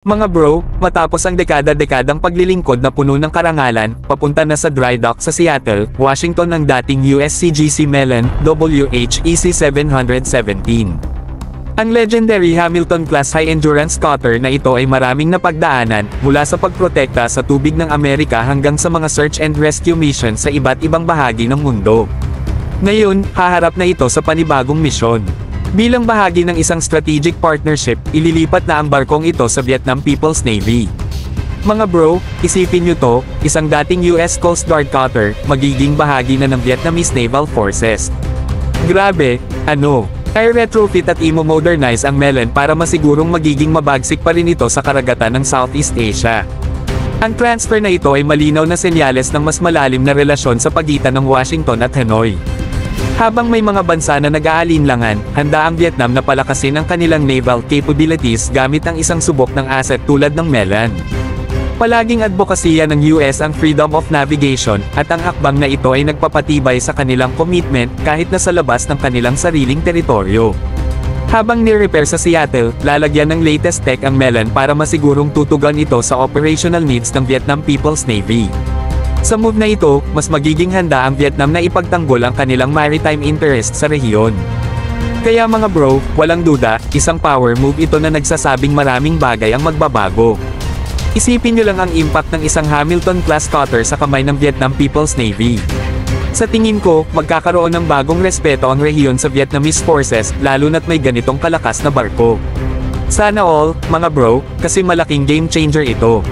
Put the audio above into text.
Mga bro, matapos ang dekada-dekadang paglilingkod na puno ng karangalan, papunta na sa dry dock sa Seattle, Washington ang dating USCGC Mellon WHEC 717. Ang legendary Hamilton-class high-endurance cutter na ito ay maraming napagdaanan, mula sa pagprotekta sa tubig ng Amerika hanggang sa mga search and rescue mission sa iba't ibang bahagi ng mundo. Ngayon, haharap na ito sa panibagong misyon. Bilang bahagi ng isang strategic partnership, ililipat na ang barkong ito sa Vietnam People's Navy. Mga bro, isipin nyo to, isang dating US Coast Guard cutter, magiging bahagi na ng Vietnamese Naval Forces. Grabe, ano? I-retrofit at i-modernize ang Mellon para masigurong magiging mabagsik pa rin ito sa karagatan ng Southeast Asia. Ang transfer na ito ay malinaw na senyales ng mas malalim na relasyon sa pagitan ng Washington at Hanoi. Habang may mga bansa na nag-aalinlangan, handa ang Vietnam na palakasin ang kanilang naval capabilities gamit ang isang subok ng asset tulad ng Mellon. Palaging advokasya ng US ang freedom of navigation, at ang hakbang na ito ay nagpapatibay sa kanilang commitment kahit na sa labas ng kanilang sariling teritoryo. Habang ni-repair sa Seattle, lalagyan ng latest tech ang Mellon para masigurong tutugan ito sa operational needs ng Vietnam People's Navy. Sa move na ito, mas magiging handa ang Vietnam na ipagtanggol ang kanilang maritime interest sa rehiyon. Kaya mga bro, walang duda, isang power move ito na nagsasabing maraming bagay ang magbabago. Isipin nyo lang ang impact ng isang Hamilton-class cutter sa kamay ng Vietnam People's Navy. Sa tingin ko, magkakaroon ng bagong respeto ang rehiyon sa Vietnamese forces, lalo na't may ganitong kalakas na barko. Sana all, mga bro, kasi malaking game changer ito.